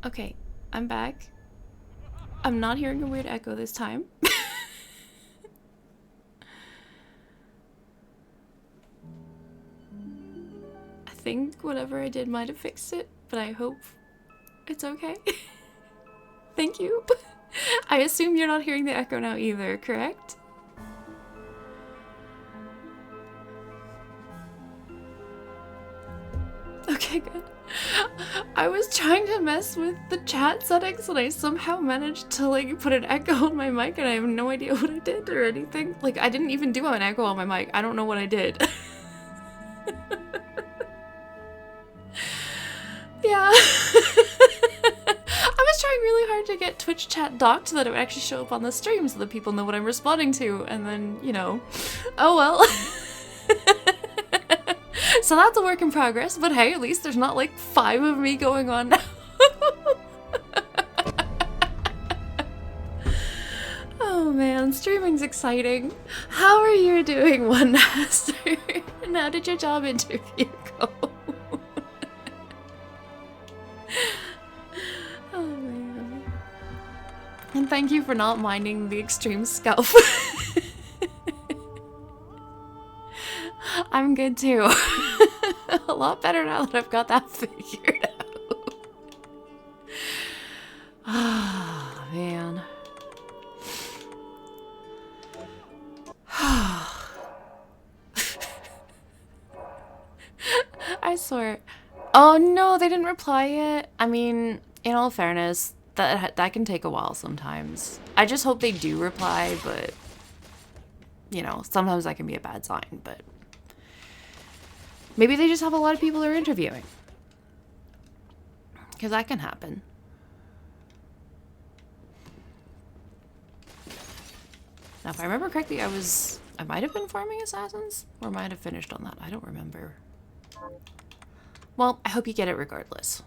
Okay, I'm back. I'm not hearing a weird echo this time. I think whatever I did might have fixed it, but I hope it's okay. Thank you. I assume you're not hearing the echo now either, correct? Okay, good. I was trying to mess with the chat settings and I somehow managed to like put an echo on my mic and I have no idea what I did or anything. Like I didn't even do an echo on my mic. I don't know what I did. Yeah. I was trying really hard to get Twitch chat docked so that it would actually show up on the stream so that people know what I'm responding to, and then, you know, oh well. So that's a work in progress, but hey, at least there's not like 5 of me going on now. Oh man, streaming's exciting. How are you doing, One Master? And how did your job interview go? Oh man. And thank you for not minding the extreme scalp. I'm good too. A lot better now that I've got that figured out. Ah, man. I swear. Oh no, they didn't reply yet. I mean, in all fairness, that can take a while sometimes. I just hope they do reply, but you know, sometimes that can be a bad sign, but maybe they just have a lot of people they're interviewing. Because that can happen. Now, if I remember correctly, I might have been farming assassins, or might have finished on that. I don't remember. Well, I hope you get it regardless.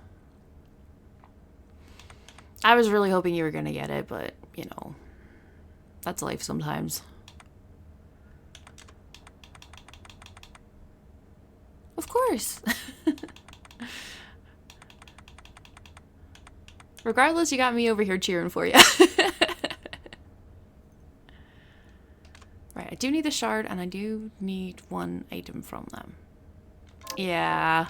I was really hoping you were gonna get it, but, you know, that's life sometimes. Of course. Regardless, you got me over here cheering for you. Right, I do need the shard, and I do need 1 item from them. Yeah.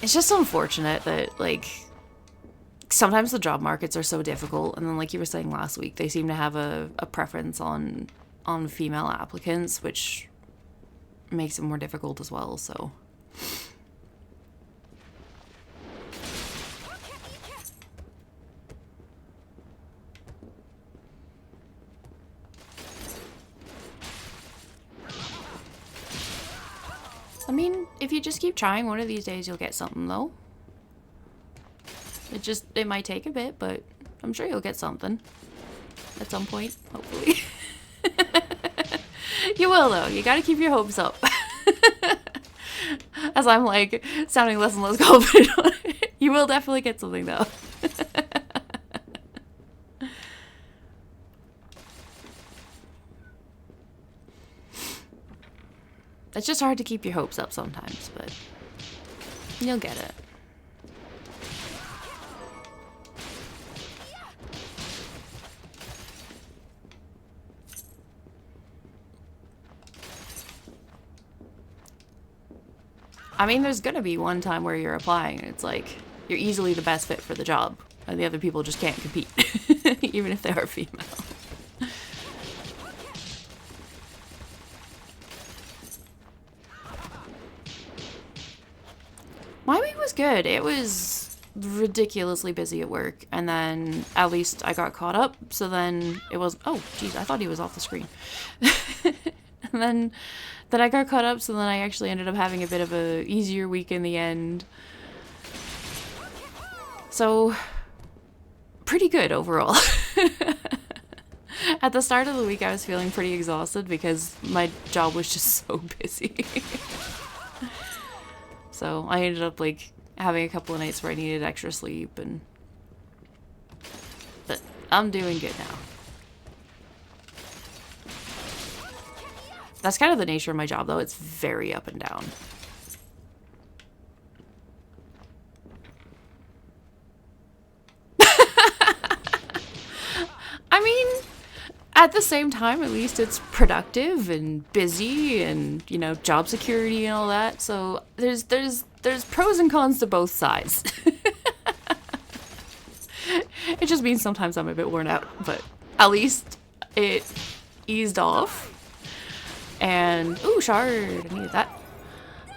It's just unfortunate that, like, sometimes the job markets are so difficult, and then, like you were saying last week, they seem to have a preference on female applicants, which makes it more difficult as well, so. I mean, if you just keep trying, one of these days you'll get something, though. It might take a bit, but I'm sure you'll get something. At some point, hopefully. You will, though. You gotta keep your hopes up. As I'm, like, sounding less and less confident on it. You will definitely get something, though. It's just hard to keep your hopes up sometimes, but you'll get it. I mean, there's gonna be one time where you're applying and it's like, you're easily the best fit for the job, and the other people just can't compete, even if they are female. My week was good. It was ridiculously busy at work, and then at least I got caught up, so then it was, oh, geez, I thought he was off the screen. And then I got caught up, so then I actually ended up having a bit of a easier week in the end. So, pretty good overall. At the start of the week, I was feeling pretty exhausted because my job was just so busy. So I ended up like having a couple of nights where I needed extra sleep, but I'm doing good now. That's kind of the nature of my job, though. It's very up and down. at the same time, at least it's productive and busy and, you know, job security and all that. So there's pros and cons to both sides. It just means sometimes I'm a bit worn out, but at least it eased off. And ooh, shard, I needed that.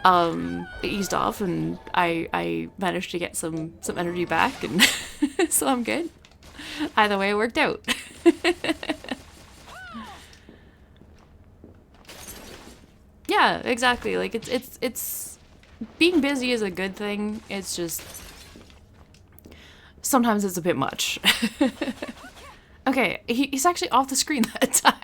It eased off and I managed to get some energy back, and so I'm good. Either way, it worked out. Yeah, exactly. Like it's being busy is a good thing. It's just sometimes it's a bit much. Okay, he's actually off the screen that time.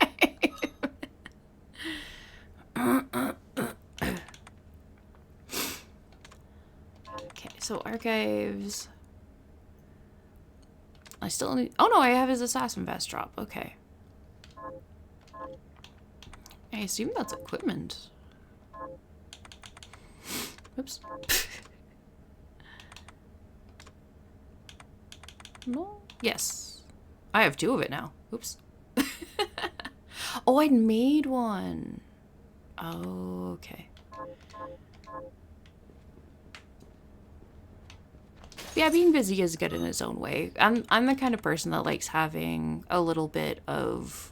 Okay, so archives. I still need. Oh no, I have his assassin vest drop. Okay. I assume that's equipment. Oops. No. Yes. I have 2 of it now. Oops. Oh, I'd made one. Oh, okay. Yeah, being busy is good in its own way. I'm the kind of person that likes having a little bit of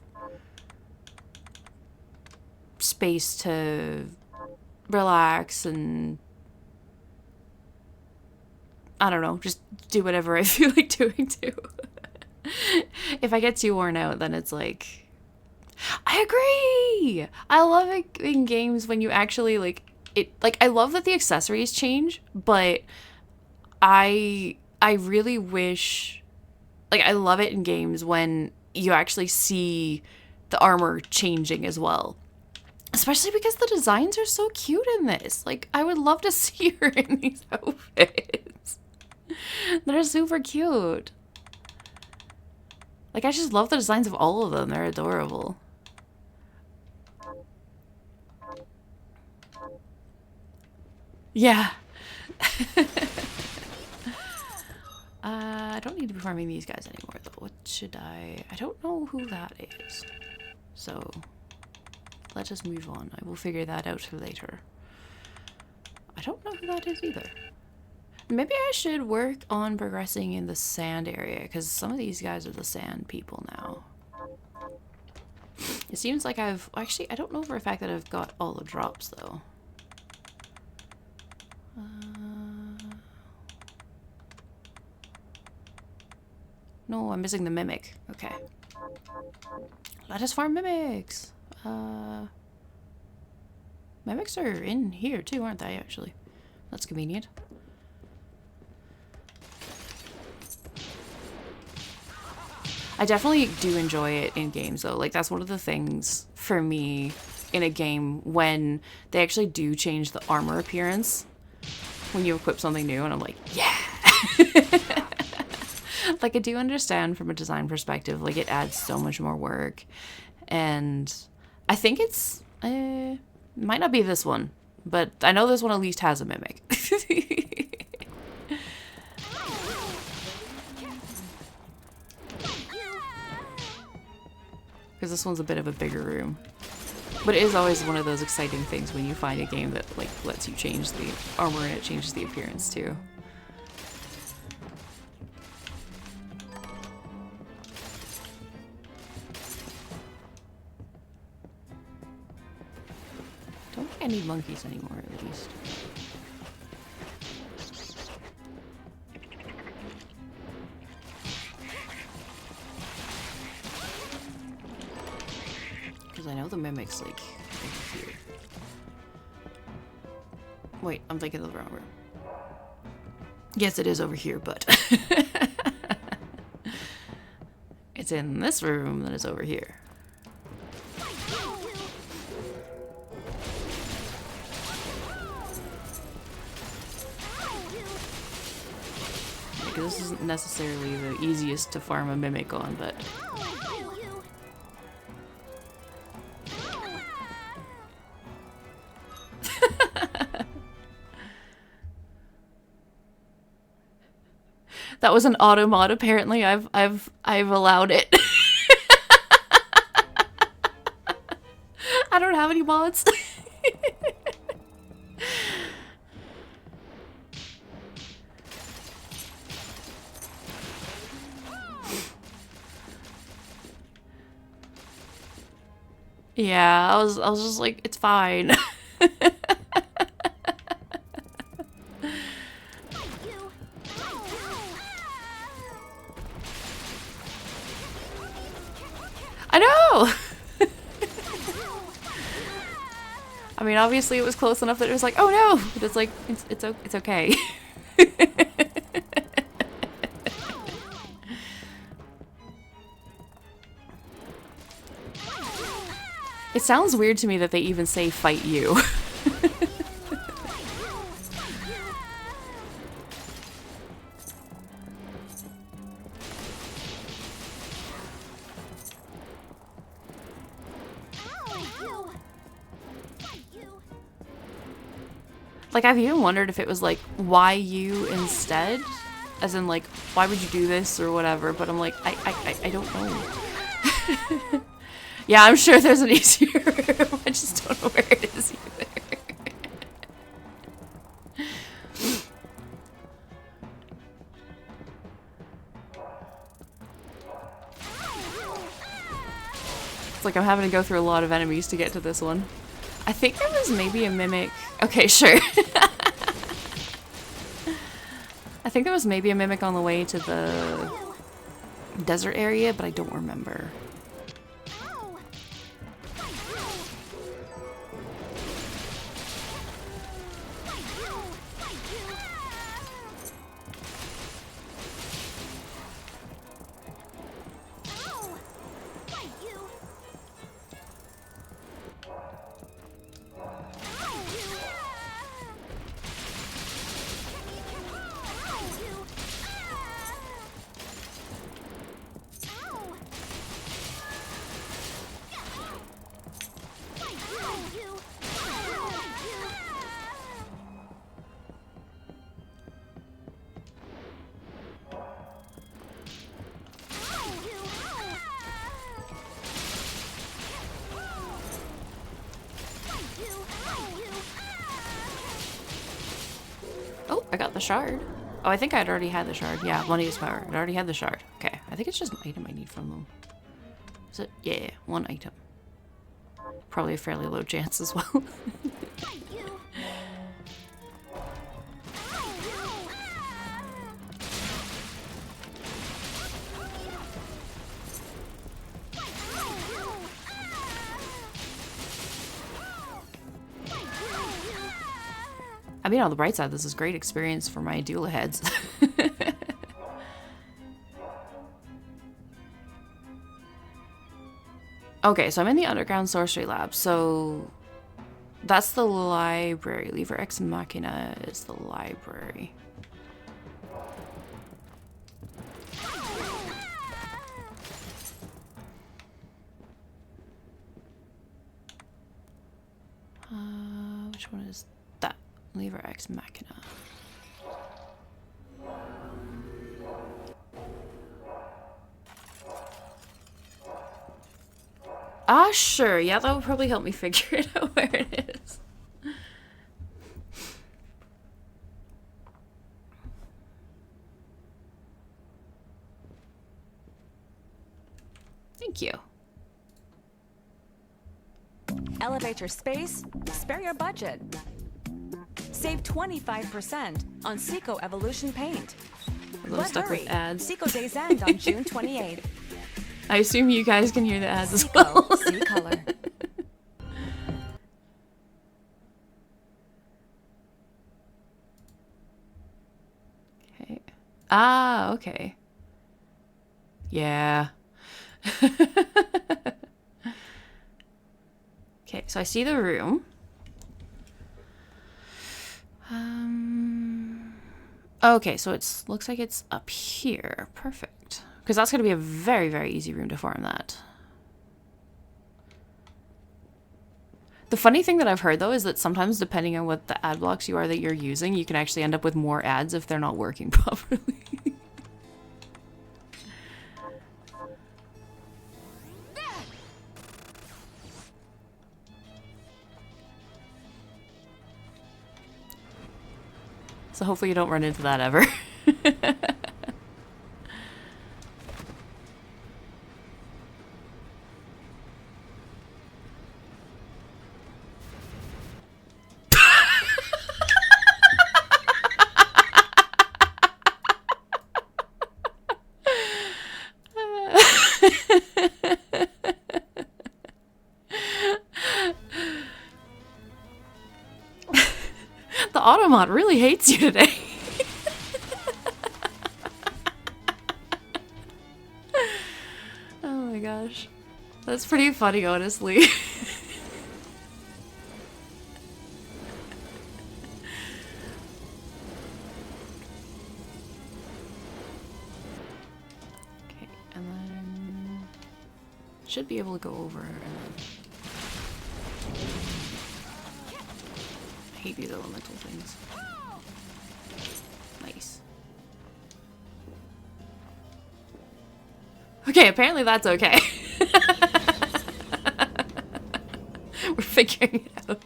space to relax and I don't know, just do whatever I feel like doing too. If I get too worn out, then it's like, I agree. I love it in games when you actually like it. Like I love that the accessories change, but I really wish, like I love it in games when you actually see the armor changing as well. Especially because the designs are so cute in this. Like I would love to see her in these outfits. They're super cute. Like I just love the designs of all of them. They're adorable. Yeah. I don't need to be farming these guys anymore, though. What should I don't know who that is. So, let us move on. I will figure that out later. I don't know who that is either. Maybe I should work on progressing in the sand area, because some of these guys are the sand people now. It seems like actually, I don't know for a fact that I've got all the drops, though. No, I'm missing the mimic. Okay. Let us farm mimics. Mimics are in here too, aren't they, actually? That's convenient. I definitely do enjoy it in games, though. Like, that's one of the things for me in a game when they actually do change the armor appearance when you equip something new, and I'm like, yeah! Like, I do understand from a design perspective, like, it adds so much more work. And I think it's, might not be this one, but I know this one at least has a mimic. Because this one's a bit of a bigger room. But it is always one of those exciting things when you find a game that, like, lets you change the armor and it changes the appearance, too. Don't think I need monkeys anymore, at least. Because I know the mimic's, like, over here. Wait, I'm thinking of the wrong room. Yes, it is over here, but... it's in this room that is over here. This isn't necessarily the easiest to farm a mimic on, but... That was an auto mod, apparently. I've allowed it. I don't have any mods. Yeah, I was just like, it's fine. I know. I mean, obviously it was close enough that it was like, oh no, but it's like, it's okay. It sounds weird to me that they even say fight you. Like, I've even wondered if it was like, why you instead? As in, like, why would you do this or whatever? But I'm like, I don't know. Yeah, I'm sure there's an easier room. I just don't know where it is either. It's like I'm having to go through a lot of enemies to get to this one. I think there was maybe a mimic. Okay, sure. I think there was maybe a mimic on the way to the desert area, but I don't remember. Oh, I got the shard. Oh, I think I'd already had the shard. Yeah, Melynas power. I'd already had the shard. Okay, I think it's just an item I need from them. Is it? Yeah, one item. Probably a fairly low chance as well. I mean, on the bright side, this is great experience for my doula heads. Okay, so I'm in the underground sorcery lab, so that's the library. Lever Ex Machina is the library. Which one is that? Lever Ex Machina. Ah, sure. Yeah, that would probably help me figure it out where it is. Thank you. Elevate your space, spare your budget. Save 25% on Seco Evolution Paint. I'm stuck with ads. Seco Days end on June 28th. I assume you guys can hear the ads as Seco, well. see color. Okay. Ah, okay. Yeah. Okay, so I see the room. Okay, so it looks like it's up here. Perfect. Because that's going to be a very, very easy room to farm that. The funny thing that I've heard, though, is that sometimes, depending on what the ad blocks you are that you're using, you can actually end up with more ads if they're not working properly. So hopefully you don't run into that ever. The Automot really hates you today. Oh my gosh. That's pretty funny, honestly. Okay, and then should be able to go over and then I hate these elemental things. Nice. Okay, apparently that's okay. We're figuring it out.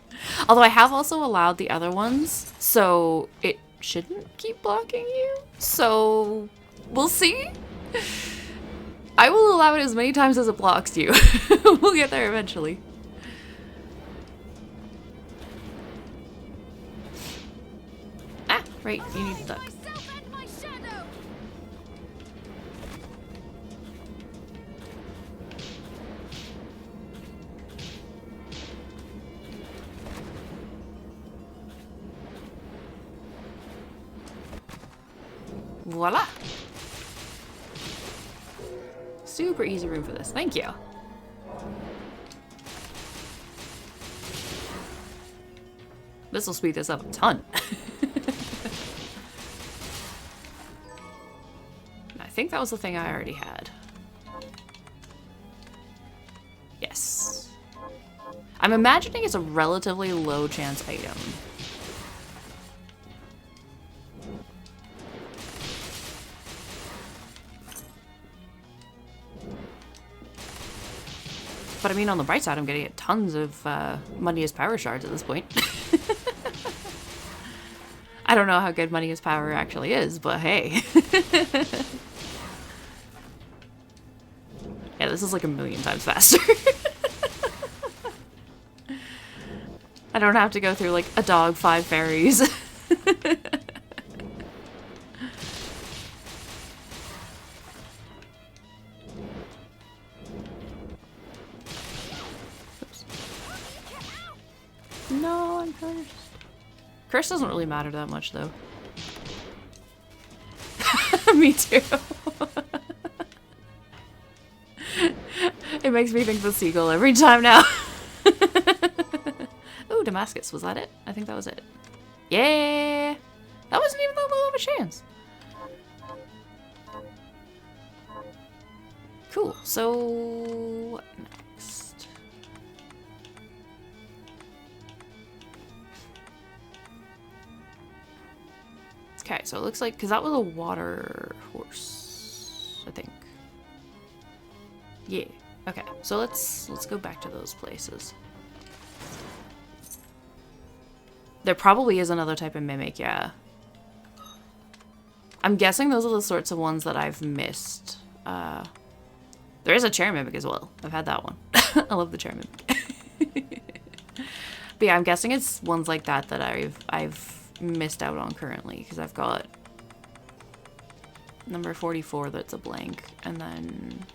Although I have also allowed the other ones, so it shouldn't keep blocking you. So we'll see. I will allow it as many times as it blocks you. We'll get there eventually. Ah, right, you need to duck. Voila! Super easy room for this. Thank you. This will speed this up a ton. I think that was the thing I already had. Yes. I'm imagining it's a relatively low chance item. But I mean, on the bright side, I'm getting tons of Melynas power shards at this point. I don't know how good Melynas power actually is, but hey. Yeah, this is like 1,000,000 times faster. I don't have to go through like a dog, 5 fairies. No, I'm cursed. Curse doesn't really matter that much, though. Me too. It makes me think of the seagull every time now. Ooh, Damascus. Was that it? I think that was it. Yeah! That wasn't even that low of a chance. Cool. So, what next? Okay, so it looks like, because that was a water horse, I think. Yeah. Okay, so let's go back to those places. There probably is another type of mimic, yeah. I'm guessing those are the sorts of ones that I've missed. There is a chair mimic as well. I've had that one. I love the chair mimic. But yeah, I'm guessing it's ones like that that I've missed out on currently, because I've got number 44 that's a blank, and then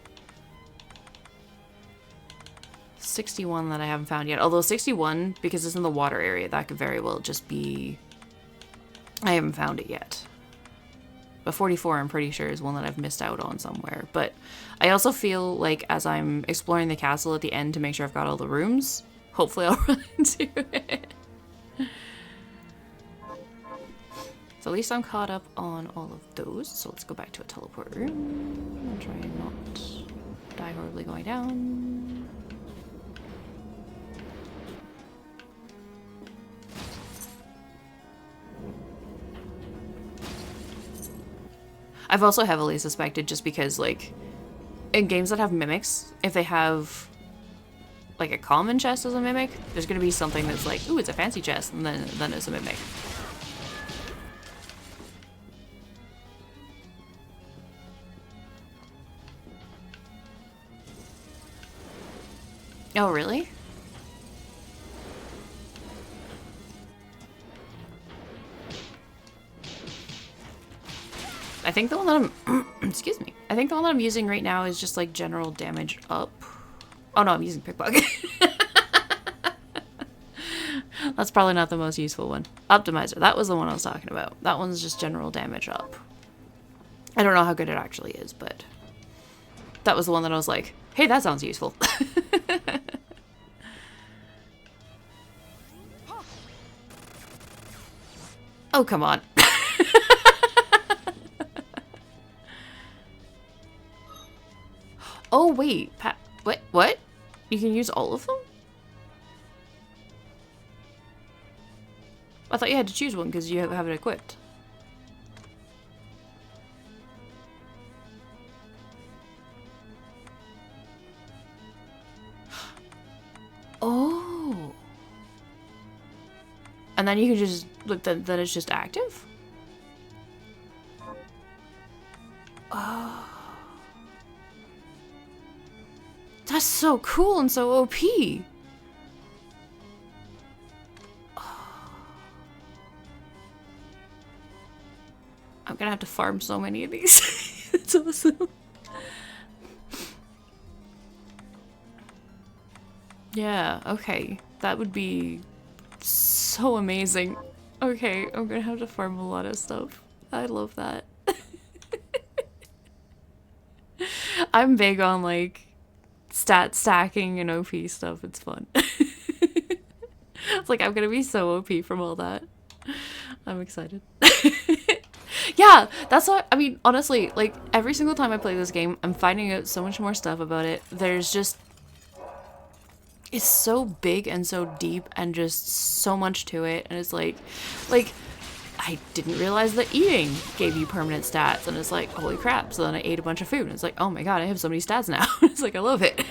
61 that I haven't found yet. Although 61, because it's in the water area, that could very well just be I haven't found it yet. But 44 I'm pretty sure is one that I've missed out on somewhere. But I also feel like as I'm exploring the castle at the end to make sure I've got all the rooms, hopefully I'll run into it. So at least I'm caught up on all of those. So let's go back to a teleport room and try and not die horribly going down. I've also heavily suspected, just because, like, in games that have mimics, if they have, like, a common chest as a mimic, there's gonna be something that's like, ooh, it's a fancy chest, and then it's a mimic. Oh, really? I think the one that I'm excuse me. I think the one that I'm using right now is just like general damage up. Oh no, I'm using pickpocket. That's probably not the most useful one. Optimizer, that was the one I was talking about. That one's just general damage up. I don't know how good it actually is, but that was the one that I was like, hey, that sounds useful. Oh, come on. Oh, wait. What? You can use all of them? I thought you had to choose one because you have it equipped. Oh. And then you can just, look, then it's just active? Oh. That's so cool and so OP. I'm gonna have to farm so many of these. It's awesome. Yeah, okay. That would be so amazing. Okay, I'm gonna have to farm a lot of stuff. I love that. I'm big on like stat stacking and OP stuff. It's fun. It's like I'm gonna be so OP from all that. I'm excited. Yeah, that's what I mean. Honestly, like every single time I play this game, I'm finding out so much more stuff about it. There's just, it's so big and so deep and just so much to it. And it's like I didn't realize that eating gave you permanent stats. And it's like, holy crap. So then I ate a bunch of food and it's like, oh my god, I have so many stats now. It's like, I love it.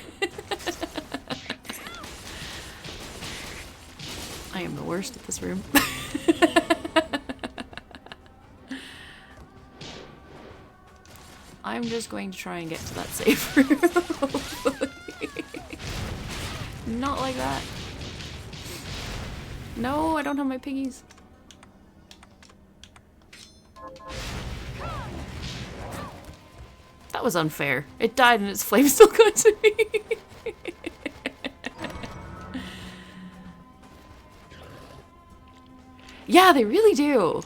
I am the worst at this room. I'm just going to try and get to that safe room. Not like that. No, I don't have my piggies. That was unfair. It died and its flame still got to me. Yeah, they really do.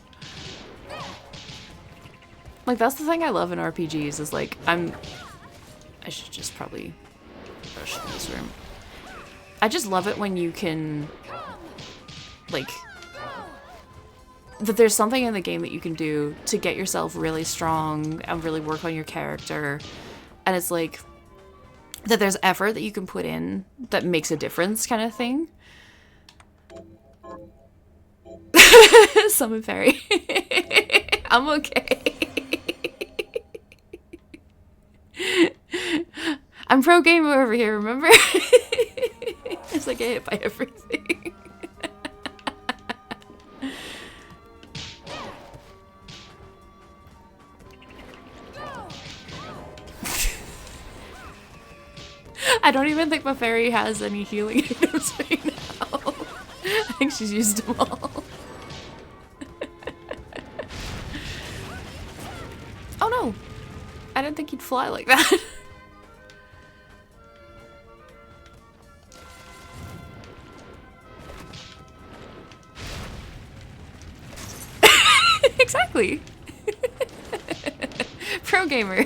Like, that's the thing I love in RPGs is like, I should just probably rush to this room. I just love it when you can, like, that there's something in the game that you can do to get yourself really strong and really work on your character. And it's like, that there's effort that you can put in that makes a difference kind of thing. Summon Fairy. I'm okay. I'm pro gamer over here, remember? It's like I get hit by everything. I don't even think my fairy has any healing items right now. I think she's used them all. Oh no! I didn't think he'd fly like that. Exactly. Pro gamer.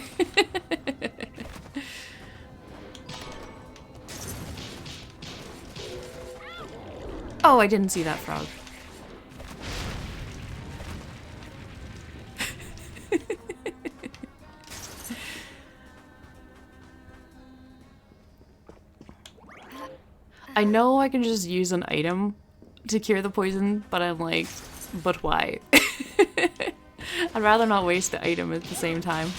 Oh, I didn't see that frog. I know I can just use an item to cure the poison, but I'm like, but why? I'd rather not waste the item at the same time.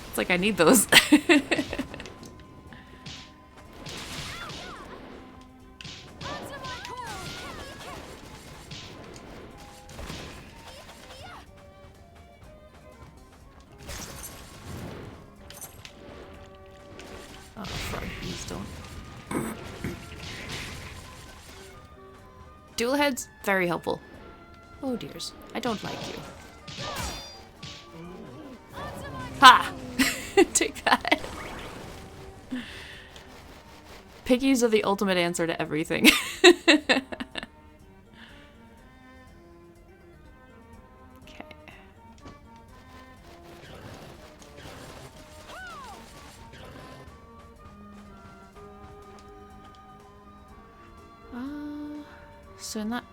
It's like I need those. Oh, frog beast. stone. Dual heads, very helpful. Oh dears, I don't like you. Ha! Take that. Piggies are the ultimate answer to everything. Okay. So in that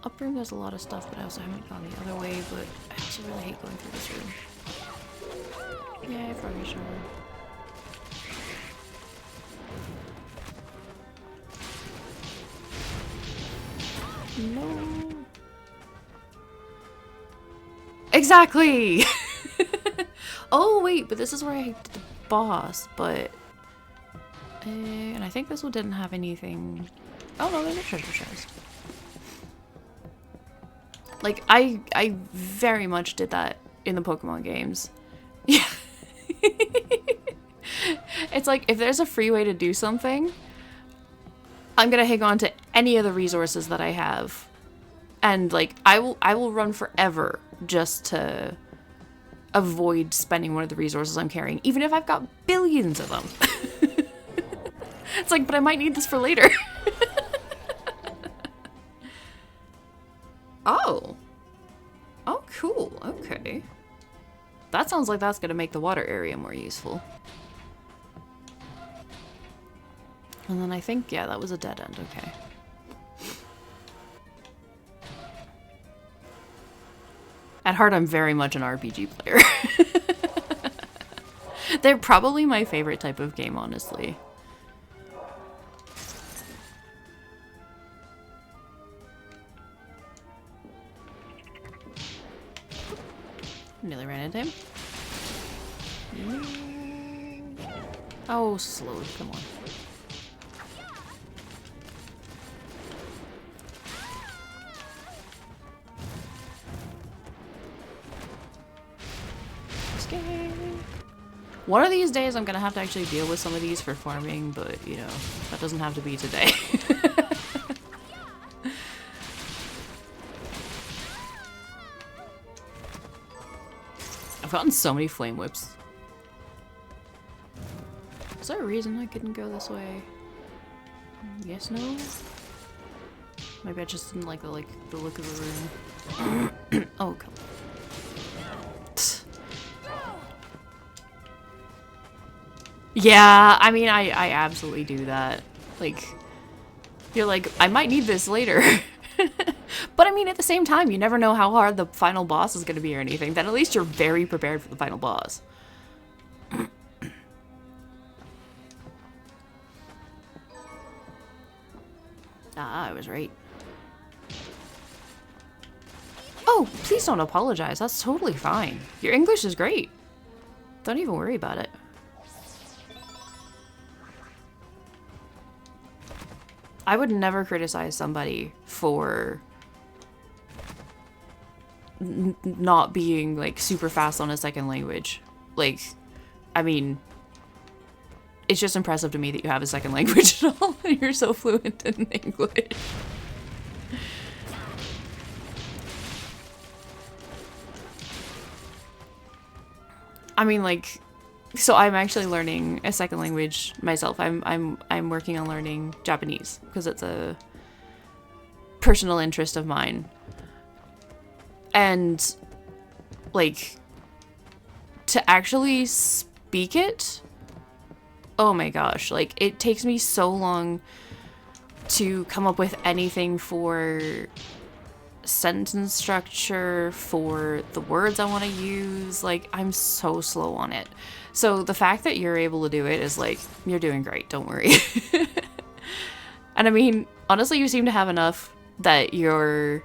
up room there's a lot of stuff, but I also haven't gone the other way, but I also really hate going through this room. Yeah, probably sure. No. Exactly! Oh, wait, but this is where I did the boss, but... and I think this one didn't have anything... Oh, no, there's a treasure chest. Like, I very much did that in the Pokemon games. Yeah. It's like, if there's a free way to do something, I'm gonna hang on to any of the resources that I have. And, like, I will run forever just to avoid spending one of the resources I'm carrying, even if I've got billions of them. It's like, but I might need this for later. Oh. Oh, cool. Okay. That sounds like that's gonna make the water area more useful. And then I think, yeah, that was a dead end. Okay. At heart, I'm very much an RPG player. They're probably my favorite type of game, honestly. Nearly ran into him. Oh, slowed. Come on. One of these days I'm gonna have to actually deal with some of these for farming, but, you know, that doesn't have to be today. I've gotten so many flame whips. Is there a reason I couldn't go this way? Yes, no? Maybe I just didn't like the look of the room. Oh, come on. Yeah, I mean, I absolutely do that. Like, you're like, I might need this later. But I mean, at the same time, you never know how hard the final boss is going to be or anything. Then at least you're very prepared for the final boss. Ah, I was right. Oh, please don't apologize. That's totally fine. Your English is great. Don't even worry about it. I would never criticize somebody for not being, like, super fast on a second language. Like, I mean, it's just impressive to me that you have a second language at all and you're so fluent in English. I mean, like, so I'm actually learning a second language myself. I'm working on learning Japanese because it's a personal interest of mine. And, like, to actually speak it, oh my gosh, like, it takes me so long to come up with anything for sentence structure, for the words I want to use. Like, I'm so slow on it. So the fact that you're able to do it is like, you're doing great, don't worry. And I mean, honestly, you seem to have enough that you're...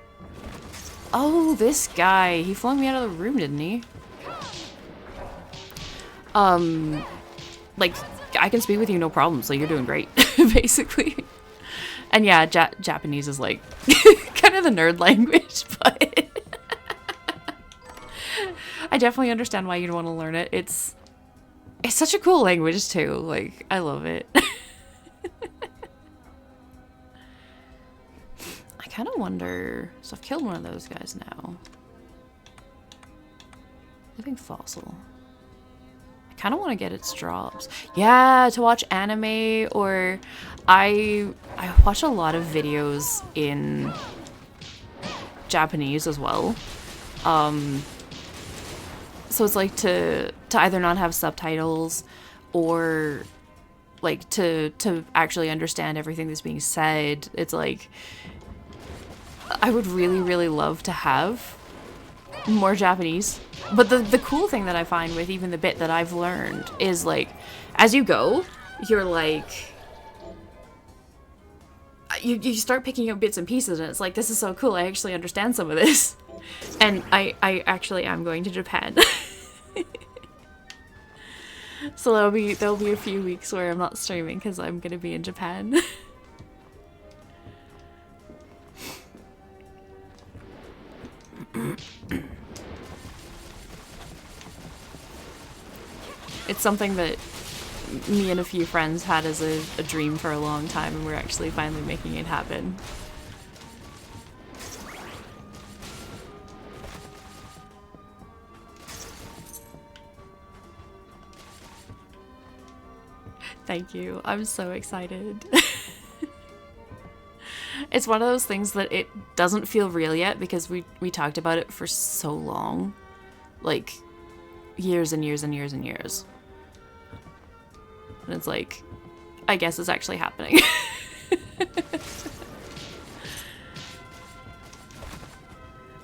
Oh, this guy, he flung me out of the room, didn't he? Like, I can speak with you no problem, so you're doing great, basically. And yeah, Japanese is like kind of the nerd language, but I definitely understand why you'd want to learn it. It's such a cool language too. Like, I love it. kind of wonder... So I've killed one of those guys now. Living fossil. I kind of want to get its drops. Yeah, to watch anime, or I watch a lot of videos in Japanese as well. So it's like to either not have subtitles or like to actually understand everything that's being said. It's like I would really, really love to have more Japanese. But the cool thing that I find with even the bit that I've learned is like as you go, you're like you start picking up bits and pieces, and it's like, this is so cool, I actually understand some of this. And I actually am going to Japan. So there'll be a few weeks where I'm not streaming because I'm gonna be in Japan. It's something that me and a few friends had as a dream for a long time, and we're actually finally making it happen. Thank you. I'm so excited. It's one of those things that it doesn't feel real yet because we talked about it for so long. Like, years and years and years and years. And it's like, I guess it's actually happening.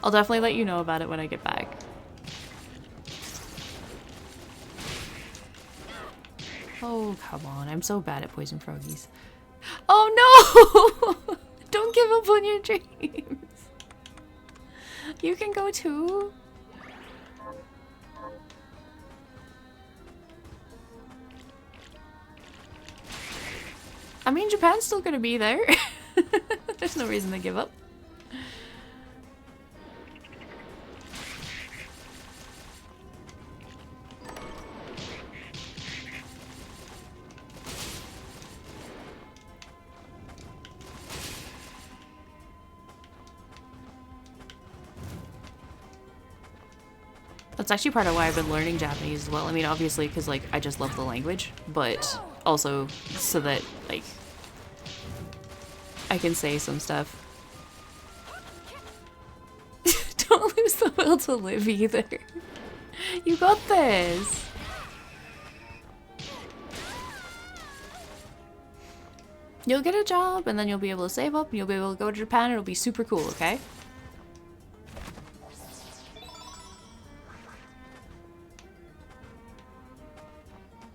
I'll definitely let you know about it when I get back. Oh, come on. I'm so bad at poison froggies. Oh, no! Don't give up on your dreams. You can go too. I mean, Japan's still gonna be there. There's no reason to give up. That's actually part of why I've been learning Japanese as well. I mean, obviously, because, like, I just love the language, but also so that, like, I can say some stuff. Don't lose the will to live either. You got this. You'll get a job, and then you'll be able to save up, and you'll be able to go to Japan, and it'll be super cool, okay?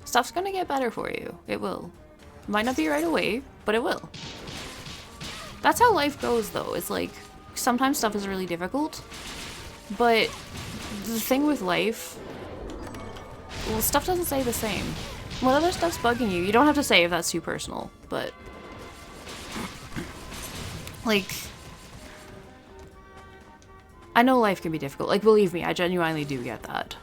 Stuff's gonna get better for you. It will. Might not be right away, but it will. That's how life goes, though. It's like, sometimes stuff is really difficult, but the thing with life, well, stuff doesn't stay the same. What other stuff's bugging you? You don't have to say if that's too personal, but like, I know life can be difficult. Like, believe me, I genuinely do get that.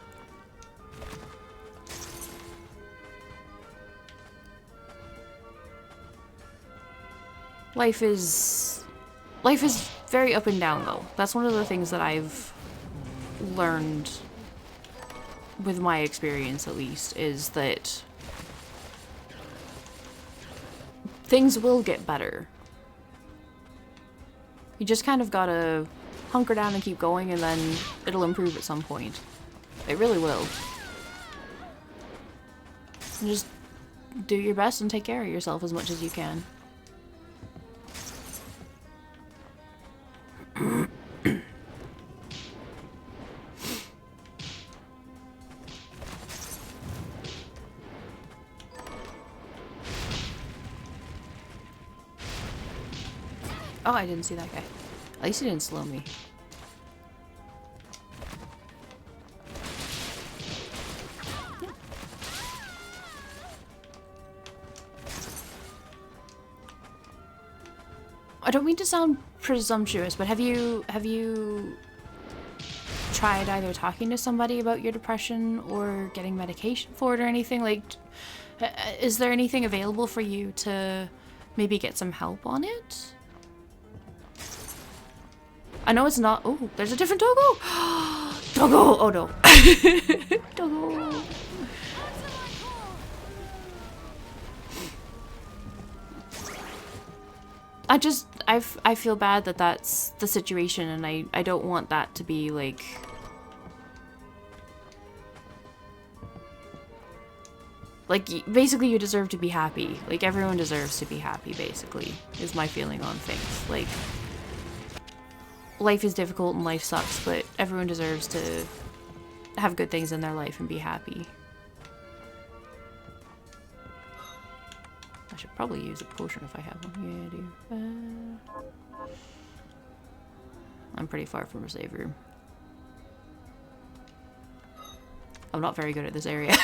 Life is very up and down, though. That's one of the things that I've learned with my experience, at least, is that things will get better. You just kind of gotta hunker down and keep going, and then it'll improve at some point. It really will. And just do your best and take care of yourself as much as you can. Oh, I didn't see that guy. At least he didn't slow me. I don't mean to sound presumptuous, but have you tried either talking to somebody about your depression or getting medication for it or anything? Like, is there anything available for you to maybe get some help on it? I know it's not. Oh, there's a different doggo. Doggo. Oh no. Doggo. I feel bad that that's the situation, and I don't want that to be like. Like, basically you deserve to be happy. Like, everyone deserves to be happy, basically, is my feeling on things. Like, life is difficult and life sucks, but everyone deserves to have good things in their life and be happy. I should probably use a potion if I have one. Yeah, I do. I'm pretty far from a save room. I'm not very good at this area.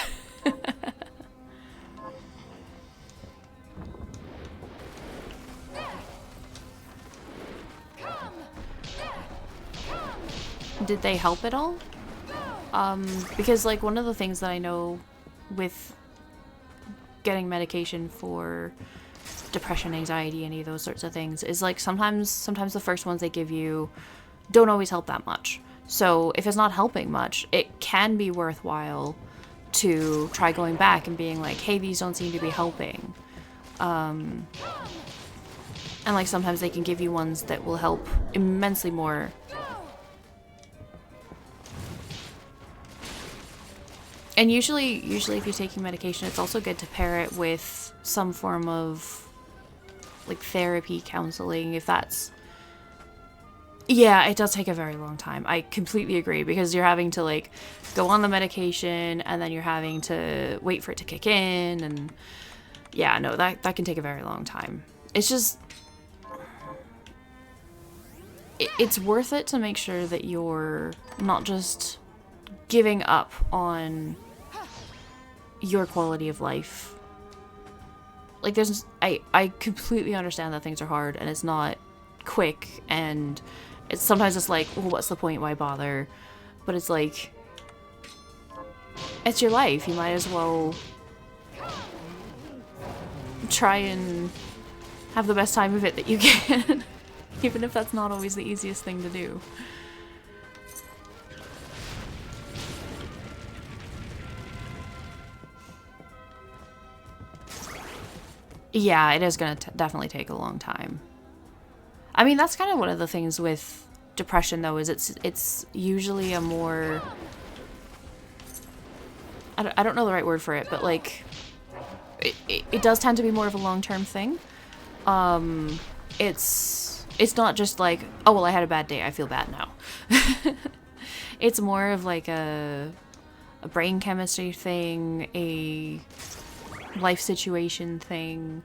Did they help at all? Because like one of the things that I know with getting medication for depression, anxiety, any of those sorts of things is like sometimes the first ones they give you don't always help that much. So if it's not helping much, it can be worthwhile to try going back and being like, hey, these don't seem to be helping. And like sometimes they can give you ones that will help immensely more. And usually if you're taking medication, it's also good to pair it with some form of like therapy, counseling, if that's... Yeah, it does take a very long time. I completely agree, because you're having to like go on the medication and then you're having to wait for it to kick in, and yeah, no, that can take a very long time. It's just... It's worth it to make sure that you're not just giving up on your quality of life. Like there's... I completely understand that things are hard and it's not quick, and it's sometimes it's like, well, what's the point, why bother? But it's like, it's your life, you might as well try and have the best time of it that you can. Even if that's not always the easiest thing to do. Yeah, it is gonna definitely take a long time. I mean, that's kind of one of the things with depression, though, is it's usually a more... I don't know the right word for it, but, like, it does tend to be more of a long-term thing. It's not just like, oh, well, I had a bad day, I feel bad now. It's more of, like, a brain chemistry thing, a life situation thing.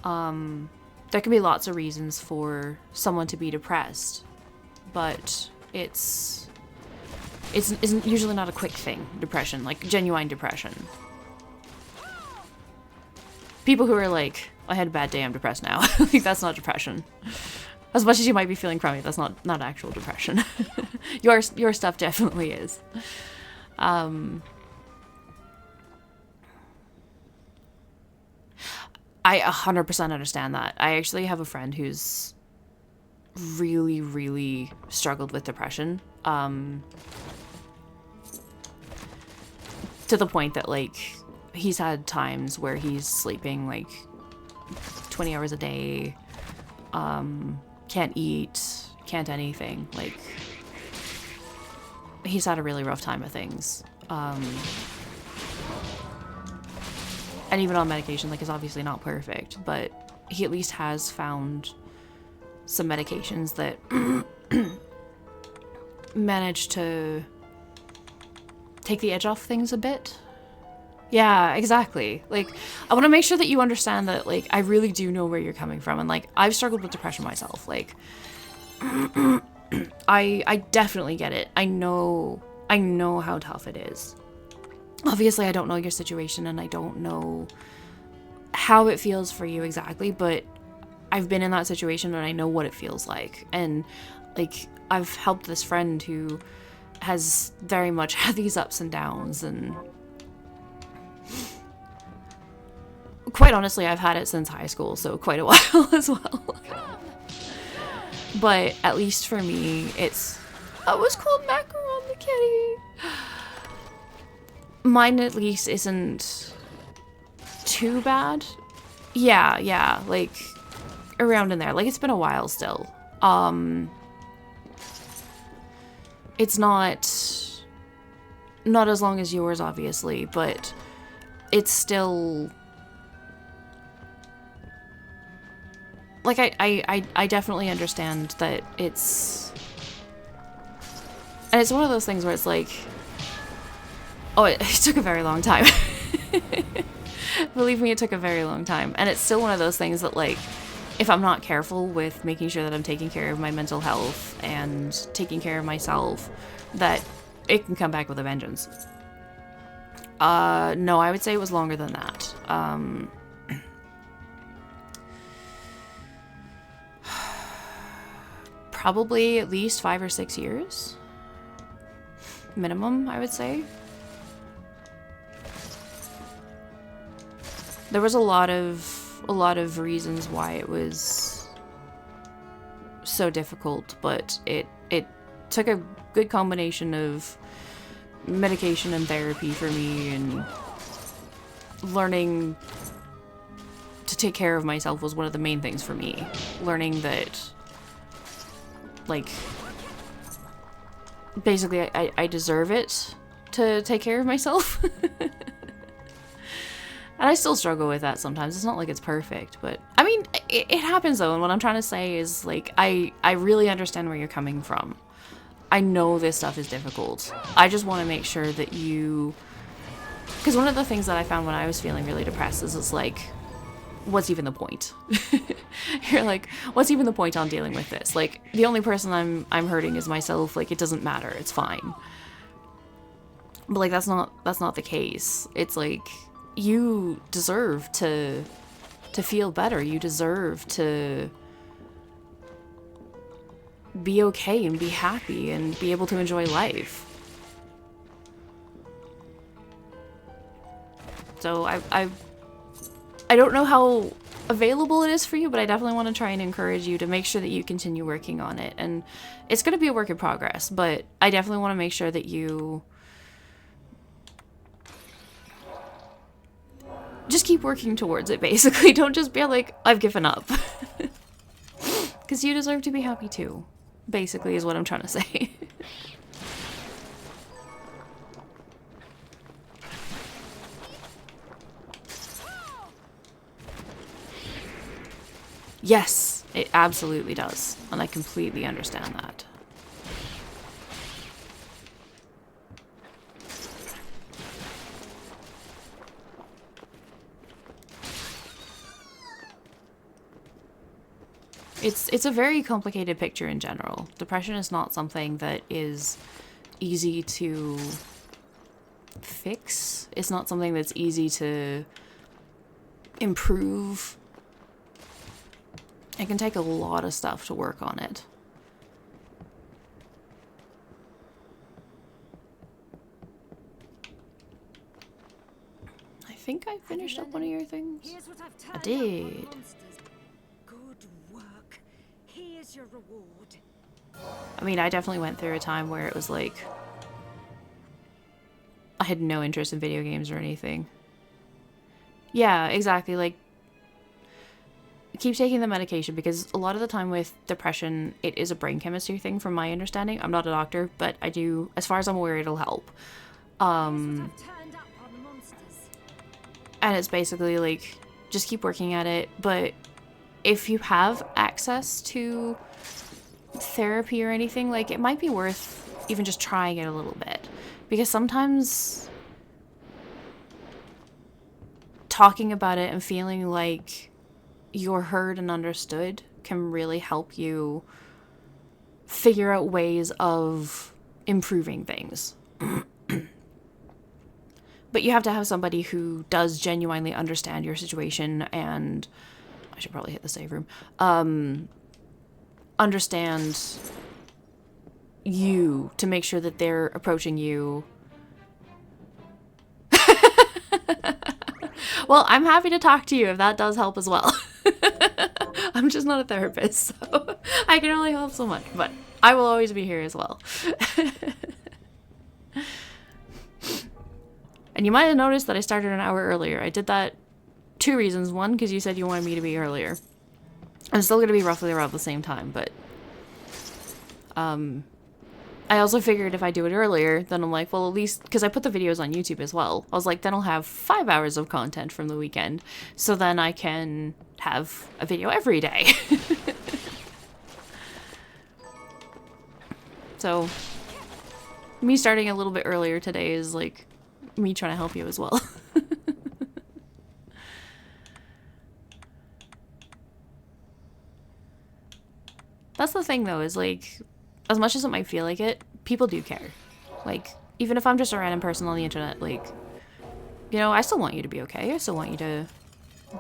There can be lots of reasons for someone to be depressed, but it's usually not a quick thing, depression, like genuine depression. People who are like, I had a bad day, I'm depressed now. Like, that's not depression. As much as you might be feeling crummy, that's not actual depression. Your stuff definitely is. I 100% understand that. I actually have a friend who's really, really struggled with depression. To the point that, like, he's had times where he's sleeping, like, 20 hours a day, can't eat, can't anything. Like, he's had a really rough time of things. And even on medication, like, it's obviously not perfect, but he at least has found some medications that manage to take the edge off things a bit. Yeah, exactly. Like, I want to make sure that you understand that, like, I really do know where you're coming from. And, like, I've struggled with depression myself. Like, I definitely get it. I know how tough it is. Obviously, I don't know your situation and I don't know how it feels for you exactly, but I've been in that situation and I know what it feels like. And, like, I've helped this friend who has very much had these ups and downs, and quite honestly, I've had it since high school, so quite a while as well. But at least for me, it's... I was called Macaron the kitty. Mine at least isn't too bad. Yeah, like around in there. Like, it's been a while still. It's not as long as yours, obviously, but it's still... Like, I definitely understand that it's... And it's one of those things where it's like... Oh, it took a very long time. Believe me, it took a very long time. And it's still one of those things that, like, if I'm not careful with making sure that I'm taking care of my mental health and taking care of myself, that it can come back with a vengeance. No, I would say it was longer than that. Probably at least 5 or 6 years. Minimum, I would say. There was a lot of reasons why it was so difficult, but it took a good combination of medication and therapy for me, and learning to take care of myself was one of the main things for me. Learning that, like, basically I deserve it to take care of myself. And I still struggle with that sometimes. It's not like it's perfect, but I mean, it happens though. And what I'm trying to say is, like, I really understand where you're coming from. I know this stuff is difficult. I just want to make sure that you... Because one of the things that I found when I was feeling really depressed is it's like, what's even the point? You're like, what's even the point on dealing with this? Like, the only person I'm hurting is myself. Like, it doesn't matter. It's fine. But like, that's not the case. It's like, you deserve to feel better. You deserve to be okay and be happy and be able to enjoy life. So I don't know how available it is for you, but I definitely want to try and encourage you to make sure that you continue working on it. And it's going to be a work in progress, but I definitely want to make sure that you just keep working towards it, basically. Don't just be like, I've given up. Because you deserve to be happy too, basically, is what I'm trying to say. Yes, it absolutely does. And I completely understand that. It's a very complicated picture in general. Depression is not something that is easy to fix. It's not something that's easy to improve. It can take a lot of stuff to work on it. I think I finished up one of your things. I did. Good work. Here's your reward. I mean, I definitely went through a time where it was like, I had no interest in video games or anything. Yeah, exactly. Like, keep taking the medication, because a lot of the time with depression, it is a brain chemistry thing from my understanding. I'm not a doctor, but I do, as far as I'm aware, it'll help. And it's basically like, just keep working at it. But if you have access to therapy or anything, like, it might be worth even just trying it a little bit, because sometimes talking about it and feeling like you're heard and understood can really help you figure out ways of improving things. But you have to have somebody who does genuinely understand your situation, and I should probably hit the save room. Understand you, to make sure that they're approaching you. Well, I'm happy to talk to you if that does help as well. I'm just not a therapist, so I can only help so much, but I will always be here as well. And you might have noticed that I started an hour earlier. I did that 2 reasons. One, because you said you wanted me to be earlier. I'm still going to be roughly around the same time, but I also figured if I do it earlier, then I'm like, well, at least, because I put the videos on YouTube as well. I was like, then I'll have 5 hours of content from the weekend, so then I can have a video every day. So, me starting a little bit earlier today is like me trying to help you as well. That's the thing though, is like, as much as it might feel like it, people do care. Like, even if I'm just a random person on the internet, like, you know, I still want you to be okay. I still want you to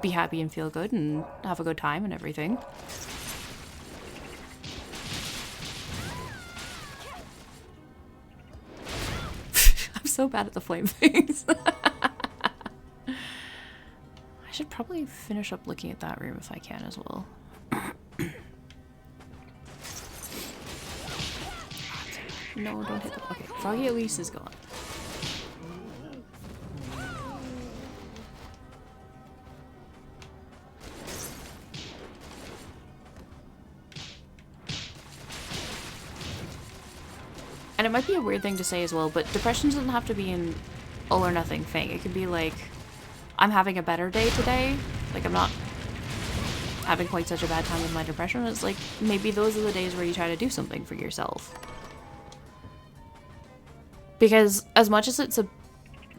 be happy and feel good and have a good time and everything. I'm so bad at the flame things. I should probably finish up looking at that room if I can as well. No, don't hit them. Okay, Froggy at least is gone. And it might be a weird thing to say as well, but depression doesn't have to be an all or nothing thing. It could be like, I'm having a better day today. Like, I'm not having quite such a bad time with my depression. It's like, maybe those are the days where you try to do something for yourself. Because as much as it's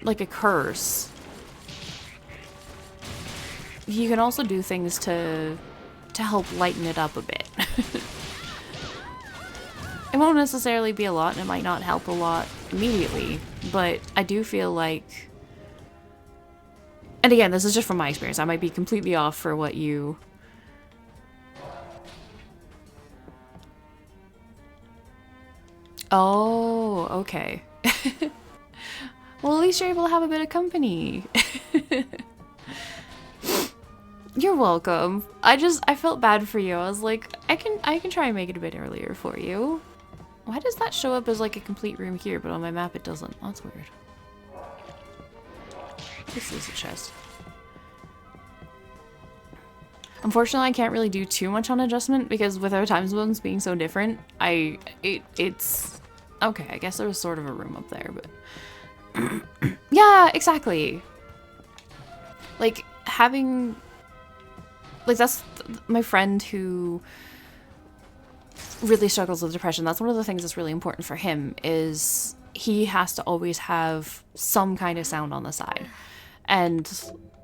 like a curse, you can also do things to help lighten it up a bit. It won't necessarily be a lot, and it might not help a lot immediately, but I do feel like, and again, this is just from my experience, I might be completely off for what you... Oh, okay. Well, at least you're able to have a bit of company. You're welcome. I felt bad for you. I was like, I can try and make it a bit earlier for you. Why does that show up as like a complete room here, but on my map it doesn't? Oh, that's weird. This is a chest. Unfortunately, I can't really do too much on adjustment because with our time zones being so different, it's okay. I guess there was sort of a room up there, but yeah, exactly. Like having, like that's my friend who really struggles with depression. That's one of the things that's really important for him is he has to always have some kind of sound on the side. And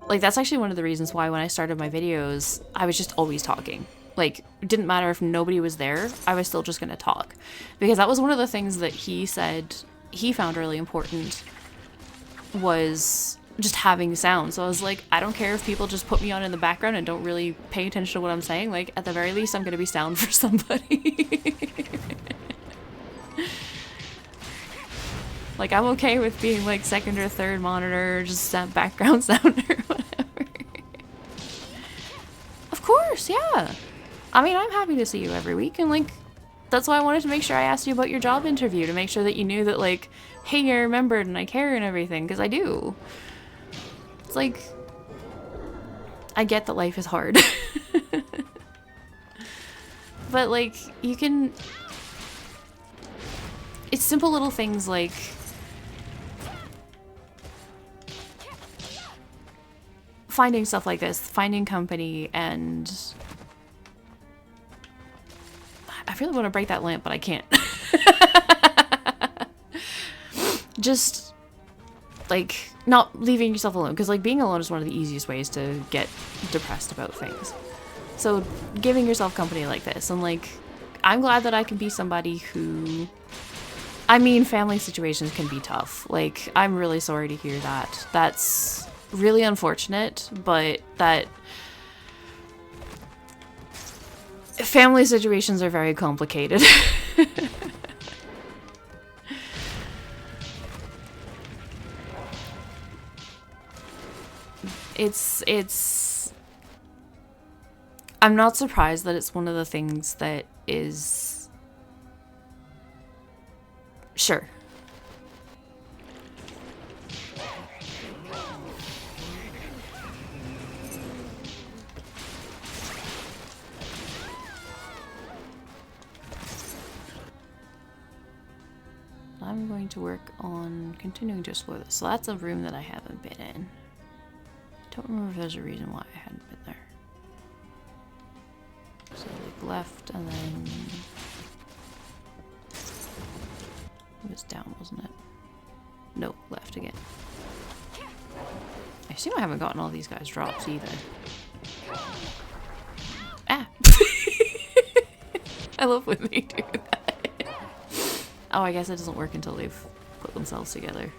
like that's actually one of the reasons why when I started my videos, I was just always talking. Like, it didn't matter if nobody was there, I was still just gonna talk. Because that was one of the things that he said he found really important was just having sound. So I was like, I don't care if people just put me on in the background and don't really pay attention to what I'm saying. Like, at the very least, I'm gonna be sound for somebody. Like, I'm okay with being like second or third monitor, just that background sound or whatever. Of course, yeah. I mean, I'm happy to see you every week, and like, that's why I wanted to make sure I asked you about your job interview, to make sure that you knew that like, hey, I remembered and I care and everything, because I do. It's like, I get that life is hard. But like, you can, it's simple little things like, finding stuff like this, finding company, and I really want to break that lamp, but I can't. Just like not leaving yourself alone, because like being alone is one of the easiest ways to get depressed about things. So giving yourself company like this, and like I'm glad that I can be somebody who, I mean, family situations can be tough. Like, I'm really sorry to hear that. That's really unfortunate, but that family situations are very complicated. It's I'm not surprised that it's one of the things that is... Sure. I'm going to work on continuing to explore this. So that's a room that I haven't been in. Don't remember if there's a reason why I hadn't been there. So like left and then it was down, wasn't it? No, left again. I assume I haven't gotten all these guys drops either. Ah! I love when they do that. Oh, I guess it doesn't work until they've put themselves together.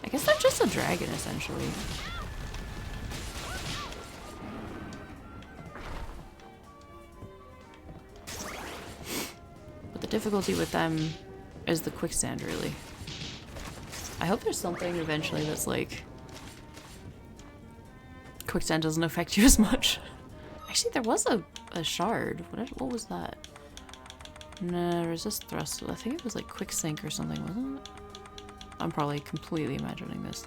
I guess they're just a dragon, essentially. But the difficulty with them is the quicksand, really. I hope there's something eventually that's like... Quicksand doesn't affect you as much. Actually, there was a shard. What was that? No, resist thrust. I think it was like quick sink or something, wasn't it? I'm probably completely imagining this.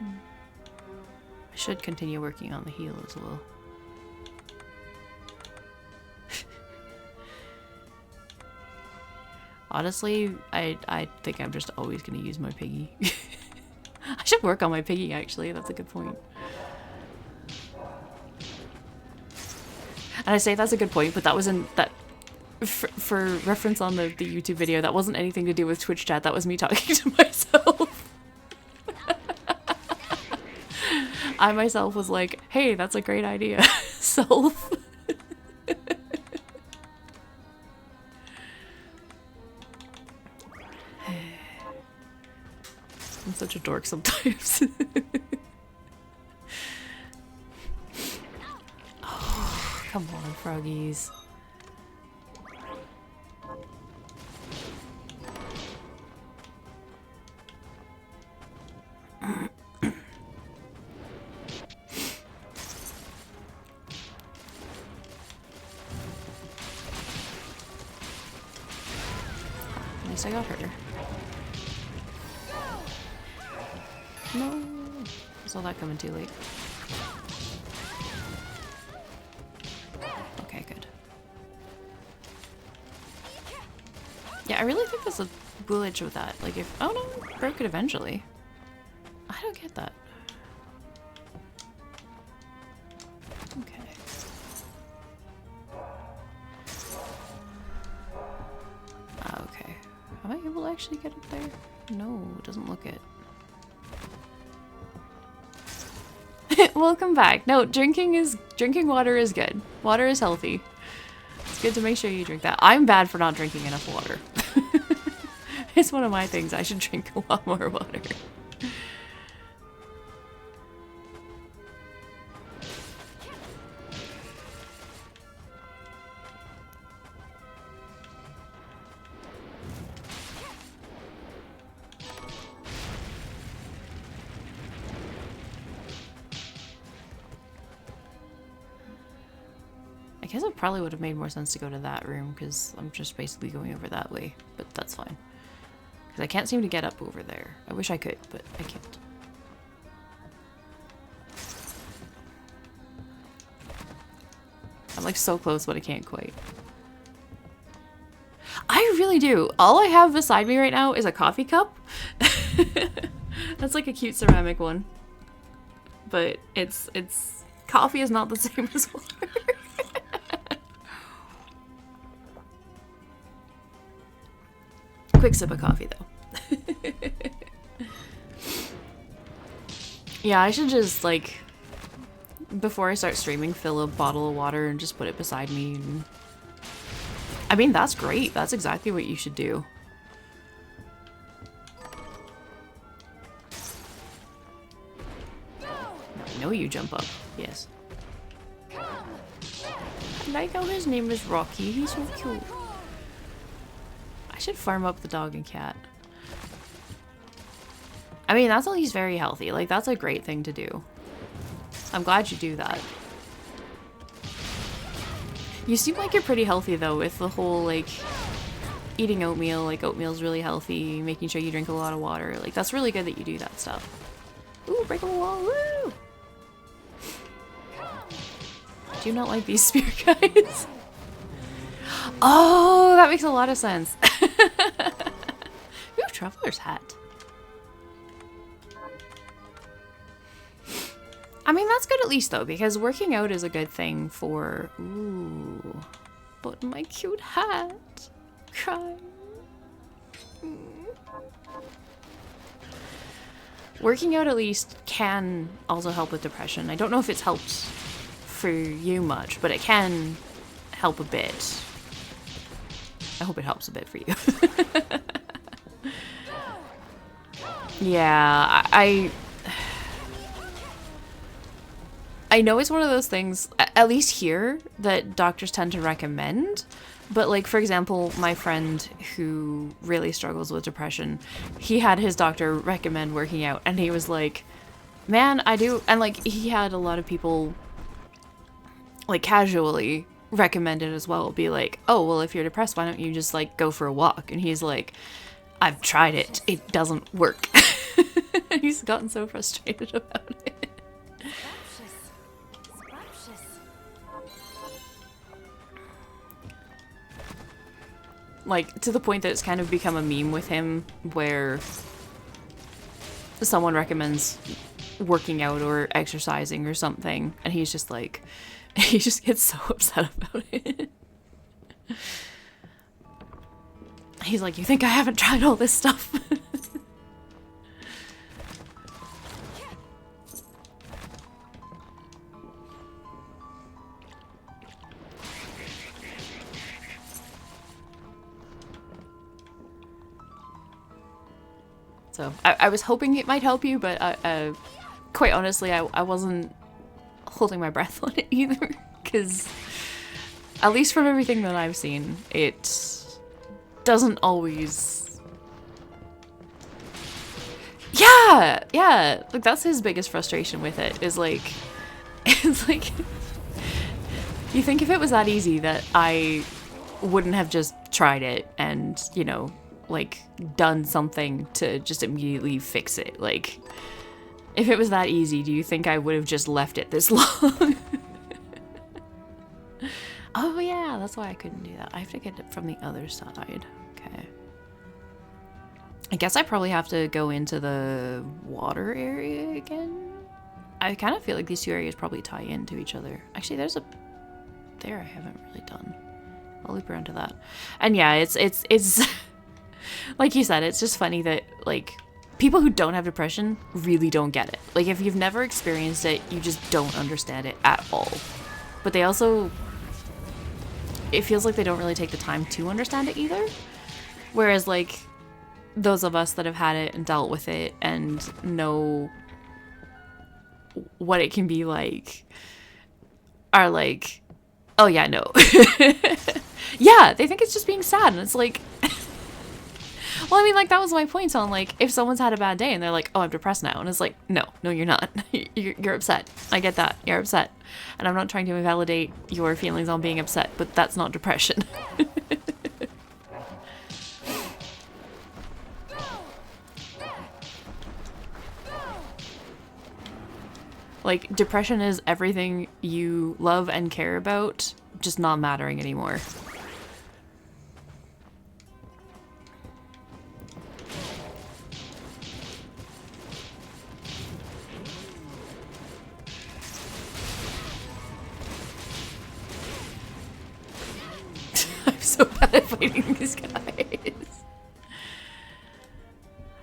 I should continue working on the heal as well. Honestly, I think I'm just always going to use my piggy. I should work on my piggy, actually. That's a good point. And I say that's a good point, but that wasn't... that for reference on the YouTube video, that wasn't anything to do with Twitch chat. That was me talking to myself. I myself was like, hey, that's a great idea. Self. I'm such a dork sometimes. Oh, come on, froggies. At least I got her. No! I saw that coming too late. Okay, good. Yeah, I really think there's a glitch with that. Like if... Oh no! Broke it eventually. I don't get that. Okay. Okay. Am I able to actually get it there? No, it doesn't look it. Welcome back. No, drinking water is good. Water is healthy. It's good to make sure you drink that. I'm bad for not drinking enough water. It's one of my things. I should drink a lot more water. I guess it probably would have made more sense to go to that room because I'm just basically going over that way, but that's fine. Because I can't seem to get up over there. I wish I could, but I can't. I'm like so close, but I can't quite. I really do. All I have beside me right now is a coffee cup. That's like a cute ceramic one. But it's coffee is not the same as water. Quick sip of coffee, though. Yeah, I should just, like, before I start streaming, fill a bottle of water and just put it beside me. And... I mean, that's great. That's exactly what you should do. No, know you jump up. Yes. I like how his name is Rocky. He's so cute. I should farm up the dog and cat. I mean, that's at least very healthy. Like, that's a great thing to do. I'm glad you do that. You seem like you're pretty healthy, though, with the whole, like, eating oatmeal. Like, oatmeal's really healthy, making sure you drink a lot of water. Like, that's really good that you do that stuff. Ooh, break a wall, woo! Do you not like these spear guys? Oh, that makes a lot of sense. Ooh, traveler's hat. I mean, that's good at least, though, because working out is a good thing for... Ooh. But my cute hat. Crying. Working out at least can also help with depression. I don't know if it's helped for you much, but it can help a bit. I hope it helps a bit for you. Yeah, I know it's one of those things, at least here, that doctors tend to recommend. But, like, for example, my friend who really struggles with depression, he had his doctor recommend working out, and he was like, man, I do. And, like, he had a lot of people, like, casually recommend it as well. Be like, oh, well, if you're depressed, why don't you just, like, go for a walk? And he's like, I've tried it. It doesn't work. He's gotten so frustrated about it. Like, to the point that it's kind of become a meme with him, where someone recommends working out or exercising or something, and he's just like, he just gets so upset about it. He's like, you think I haven't tried all this stuff? So I was hoping it might help you, but quite honestly, I wasn't holding my breath on it either, because at least from everything that I've seen, it doesn't always... Yeah! Like, that's his biggest frustration with it, is like... It's like... You think if it was that easy that I wouldn't have just tried it and, you know, like, done something to just immediately fix it. Like, if it was that easy, do you think I would have just left it this long? Oh yeah, that's why I couldn't do that. I have to get it from the other side. Okay. I guess I probably have to go into the water area again. I kind of feel like these two areas probably tie into each other. Actually, there's a... There I haven't really done. I'll loop around to that. And yeah, it's like you said, it's just funny that, like, people who don't have depression really don't get it. Like, if you've never experienced it, you just don't understand it at all. But they also... It feels like they don't really take the time to understand it either. Whereas, like, those of us that have had it and dealt with it and know what it can be like are like, oh yeah, no. Yeah, they think it's just being sad, and it's like... Well, I mean, like, that was my point on, like, if someone's had a bad day and they're like, oh, I'm depressed now. And it's like, no, you're not. You're upset. I get that. You're upset. And I'm not trying to invalidate your feelings on being upset, but that's not depression. Like, depression is everything you love and care about just not mattering anymore. I'm so bad at fighting these guys.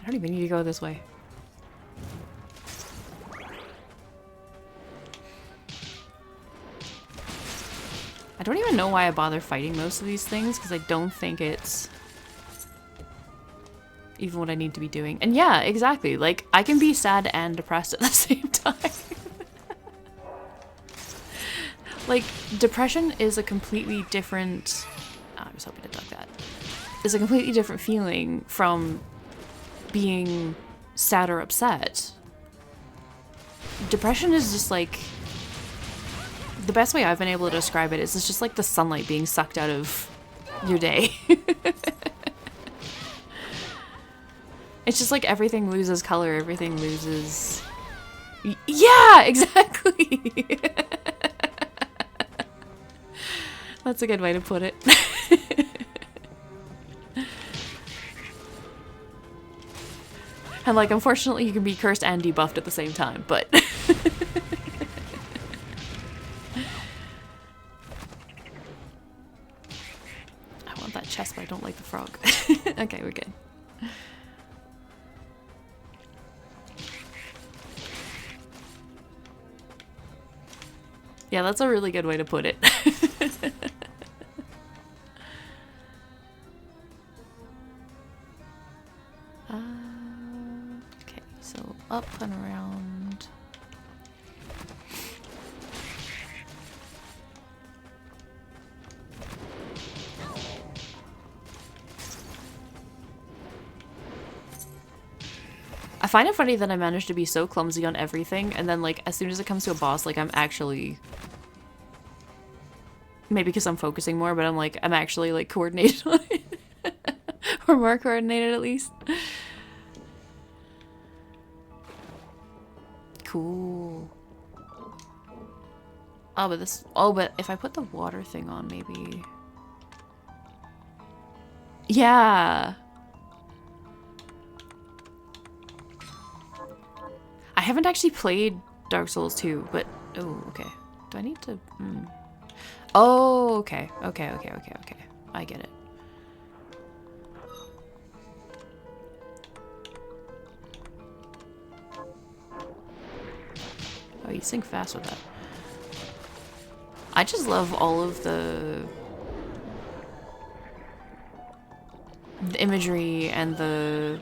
I don't even need to go this way. I don't even know why I bother fighting most of these things, because I don't think it's even what I need to be doing. And yeah, exactly. Like, I can be sad and depressed at the same time. Like, depression is a completely different... Oh, I was hoping to duck that. It's a completely different feeling from being sad or upset. Depression is just like... The best way I've been able to describe it is it's just like the sunlight being sucked out of your day. It's just like everything loses color, everything loses... Yeah, exactly! That's a good way to put it. And like, unfortunately, you can be cursed and debuffed at the same time, but... I want that chest, but I don't like the frog. Okay, we're good. Yeah, that's a really good way to put it. Okay, so up and around. I find it funny that I managed to be so clumsy on everything, and then, like, as soon as it comes to a boss, like, I'm actually... Maybe because I'm focusing more, but I'm, like, I'm actually, like, coordinated on it. Or more coordinated, at least. Cool. Oh, but this... Oh, but if I put the water thing on, maybe... Yeah! I haven't actually played Dark Souls 2, but... Oh, okay. Do I need to... Oh, okay. Okay. I get it. Oh, you sync fast with that. I just love all of the imagery and the...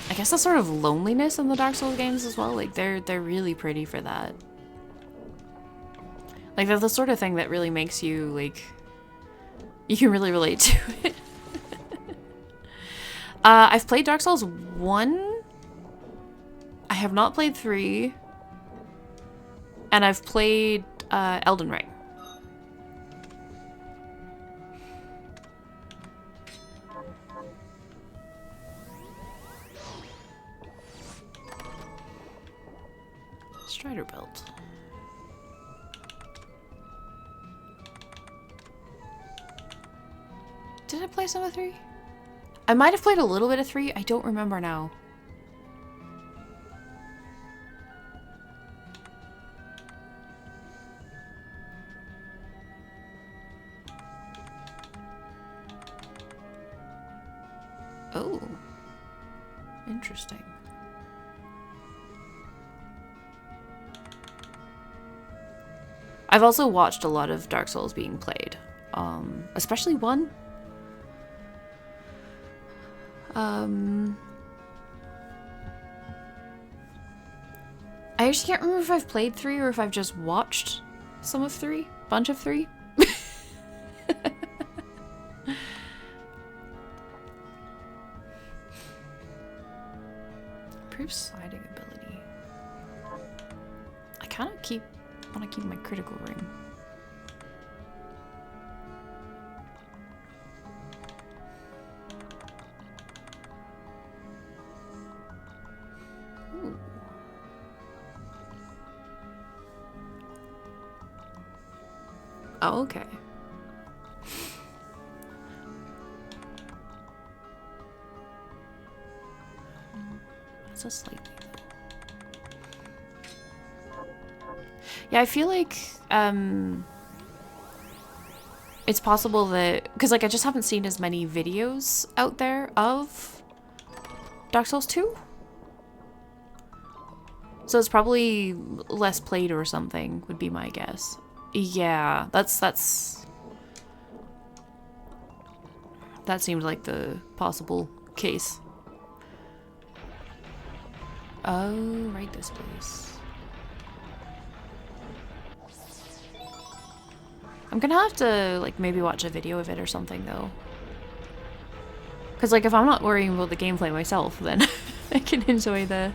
I guess the sort of loneliness in the Dark Souls games as well. Like, they're really pretty for that. Like, they're the sort of thing that really makes you, like... You can really relate to it. I've played Dark Souls 1. I have not played 3. And I've played Elden Ring. Strider belt. Did I play some of 3? I might have played a little bit of 3. I don't remember now. Oh. Interesting. I've also watched a lot of Dark Souls being played. Especially 1. I actually can't remember if I've played 3 or if I've just watched some of 3. Bunch of 3. Improve sliding ability. I kind of want to keep my critical ring. Ooh. Oh, okay. That's a slightly... Yeah, I feel like, it's possible that... Because, like, I just haven't seen as many videos out there of Dark Souls 2. So it's probably less played or something, would be my guess. Yeah, that seemed like the possible case. Oh, right, this place. I'm gonna have to, like, maybe watch a video of it or something, though. Because, like, if I'm not worrying about the gameplay myself, then I can enjoy the